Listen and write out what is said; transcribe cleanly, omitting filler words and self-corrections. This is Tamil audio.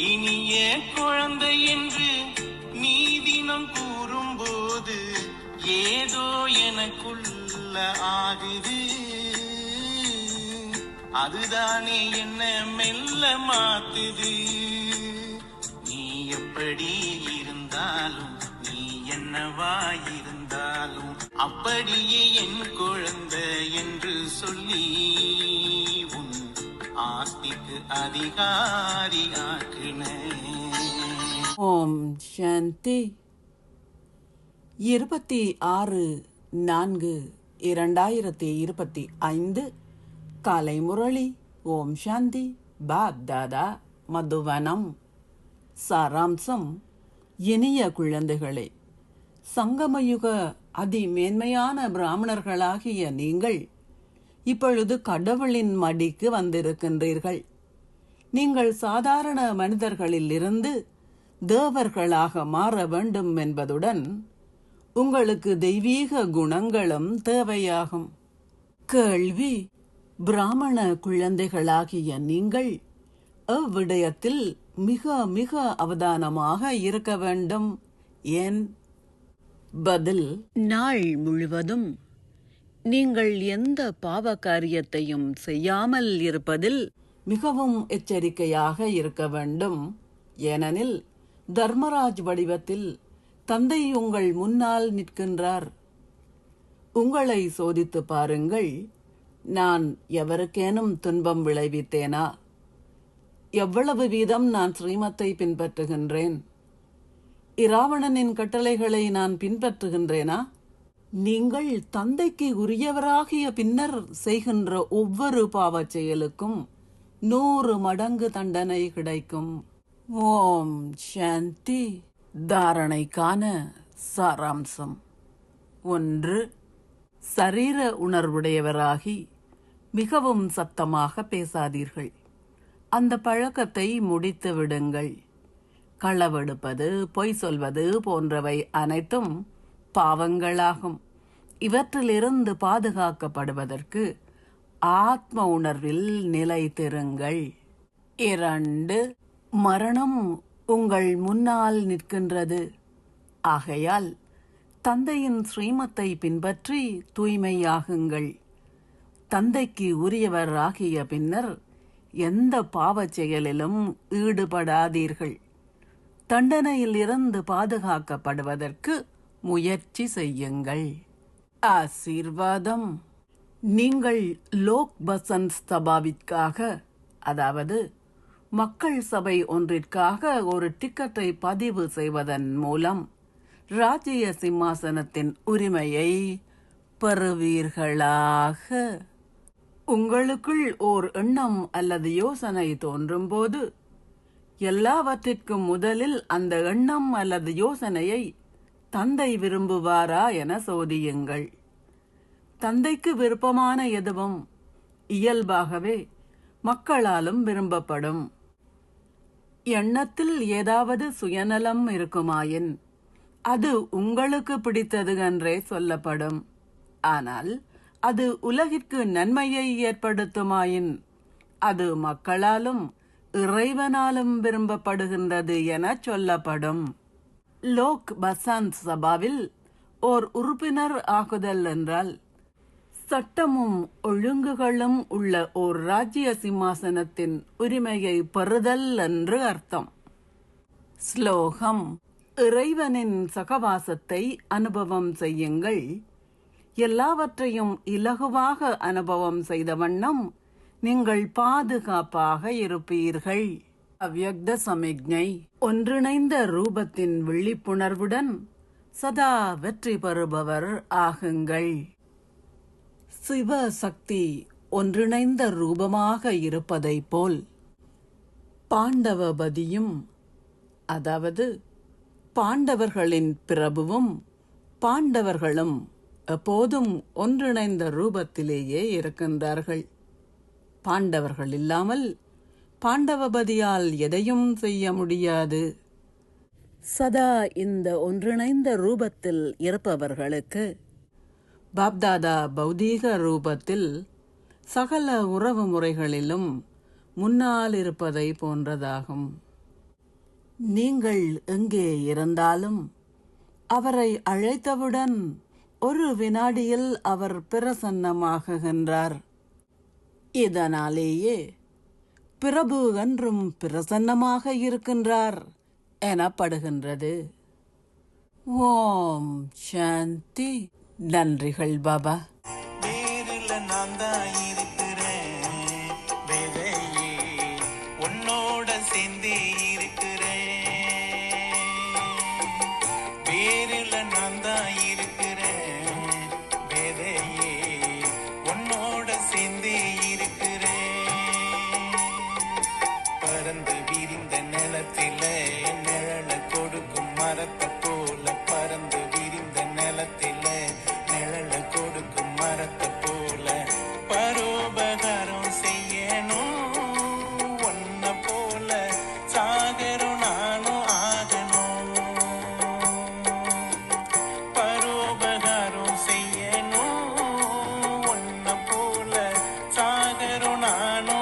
இனிய குழந்தை என்று நீ தினம் கூறும்போது ஏதோ எனக்குள்ள ஆகுது. அதுதானே என்ன மெல்ல மாத்துது. நீ எப்படி இருந்தாலும் நீ என்னவாயிருந்தாலும் அப்படியே என் குழந்தை என்று சொல்லி உன் ஆஸ்திக்கு அதிகாரி ஆக்குன. ஓம் சாந்தி. 26/4/2025 காலை முரளி. ஓம் சாந்தி. பாப் தாதா மதுவனம். சாராம்சம். இனிய குழந்தைகளே, சங்கமயுக அதிமேன்மையான பிராமணர்களாகிய நீங்கள் இப்பொழுது கடவுளின் மடிக்கு வந்திருக்கின்றீர்கள். நீங்கள் சாதாரண மனிதர்களில் இருந்து தேவர்களாக மாற வேண்டும் என்பதுடன் உங்களுக்கு தெய்வீக குணங்களும் தேவையாகும். கேள்வி: பிராமண குழந்தைகளாகிய நீங்கள் அவ்விடயத்தில் மிக மிக அவதானமாக இருக்க வேண்டும். ஏன்? பதில்: நாள் முழுவதும் நீங்கள் எந்த பாவ காரியத்தையும் செய்யாமல் இருப்பதில் மிகவும் எச்சரிக்கையாக இருக்க வேண்டும். ஏனெனில் தர்மராஜ் வடிவத்தில் தந்தை உங்கள் முன்னால் நிற்கின்றார். உங்களை சோதித்து பாருங்கள். நான் எவருக்கேனும் துன்பம் விளைவித்தேனா? எவ்வளவு வீதம் நான் ஸ்ரீமத்தை பின்பற்றுகின்றேன்? இராவணனின் கட்டளைகளை நான் பின்பற்றுகின்றேனா? நீங்கள் தந்தைக்கு உரியவராகிய பின்னர் செய்கின்ற ஒவ்வொரு பாவச் செயலுக்கும் 100 மடங்கு தண்டனை கிடைக்கும். ஓம் சாந்தி. தாரணைக்கான சாராம்சம். 1. சரீர உணர்வுடையவராகி மிகவும் சத்தமாக பேசாதீர்கள். அந்த பழக்கத்தை முடித்து விடுங்கள். களவெடுப்பது, பொய் சொல்வது போன்றவை அனைத்தும் பாவங்களாகும். இவற்றிலிருந்து பாதுகாக்கப்படுவதற்கு ஆத்ம உணர்வில் நிலைத்திருங்கள். 2. மரணம் உங்கள் முன்னால் நிற்கின்றது. ஆகையால் தந்தையின் ஸ்ரீமத்தை பின்பற்றி தூய்மையாகுங்கள். தந்தைக்கு உரியவர் ஆகிய பின்னர் எந்த பாவச் செயலிலும் ஈடுபடாதீர்கள். தண்டனையில் இருந்து பாதுகாக்கப்படுவதற்கு முயற்சி செய்யுங்கள். ஆசீர்வாதம். நீங்கள் லோக் பசந்த் சபாவிற்காக, அதாவது மக்கள் சபை ஒன்றிற்காக ஒரு டிக்கெட்டை பதிவு செய்வதன் மூலம் ராஜ்ய சிம்மாசனத்தின் உரிமையை பெறுவீர்களாக. உங்களுக்குள் ஓர் எண்ணம் அல்லது யோசனை தோன்றும் போது எல்லாவற்றிற்கும் முதலில் அந்த எண்ணம் அல்லது யோசனையை தந்தை விரும்புவாரா என சோதியுங்கள். தந்தைக்கு விருப்பமான எதுவும் இயல்பாகவே மக்களாலும் விரும்பப்படும். எண்ணத்தில் ஏதாவது சுயநலம் இருக்குமாயின் அது உங்களுக்கு பிடித்தது என்றே சொல்லப்படும். ஆனால் அது உலகிற்கு நன்மையை ஏற்படுத்துமாயின் அது மக்களாலும் இறைவனாலும் விரும்பப்படுகின்றது என சொல்லப்படும். லோக் பசந்த் சபாவில் ஓர் உறுப்பினர் ஆகுதல் என்றால் சட்டமும் ஒழுங்குகளும் உள்ள ஓர் ராஜ்ய சிம்மாசனத்தின் உரிமையை பெறுதல் என்று அர்த்தம். ஸ்லோகம். இறைவனின் சகவாசத்தை அனுபவம் செய்யுங்கள். எல்லாவற்றையும் இலகுவாக அனுபவம் செய்த வண்ணம் நீங்கள் பாதுகாப்பாக இருப்பீர்கள். அவ்யக்த சமிக்ஞை. ஒன்றிணைந்த ரூபத்தின் விழிப்புணர்வுடன் சதா வெற்றி பெறுபவர் ஆகுங்கள். சிவசக்தி ஒன்றிணைந்த ரூபமாக இருப்பதை போல் பாண்டவபதியும், அதாவது பாண்டவர்களின் பிரபுவும் பாண்டவர்களும் எப்போதும் ஒன்றிணைந்த ரூபத்திலேயே இருக்கின்றார்கள். பாண்டவர்கள் இல்லாமல் பாண்டவபதியால் எதையும் செய்ய முடியாது. சதா இந்த ஒன்றிணைந்த ரூபத்தில் இருப்பவர்களுக்கு பாப்தாதா பௌதீக ரூபத்தில் சகல உறவு முறைகளிலும் முன்னால் இருப்பதை போன்றதாகும். நீங்கள் எங்கே இருந்தாலும் அவரை அழைத்தவுடன் ஒரு வினாடியில் அவர் பிரசன்னமாகுகின்றார். இதனாலேயே பிரபு என்றும் பிரசன்னமாக இருக்கின்றார் எனப்படுகின்றது. ஓம் சாந்தி. நன்றிகள் பாபா. வேறில்ல நான் தான் இருக்கிறேன், வேதையே உன்னோட சேர்ந்தே இருக்கிறேன். வேறில்ல நான் தான் இருக்கிறேன், வேதையே உன்னோட சேர்ந்தே இருக்கிறேன். பறந்து விரிந்த நிலத்தில நிழல கொடுக்கும் மரத்தை போல, பறந்து விரிந்த நிலத்தில நிழல கொடுக்கும் மரத்தை போல பரோபகாரம் செய்யணும். ஒன்ன போல சாகரும் நானும் ஆகணும். பரோபகாரம் செய்யணும். ஒன்ன போல சாகரும் நானும்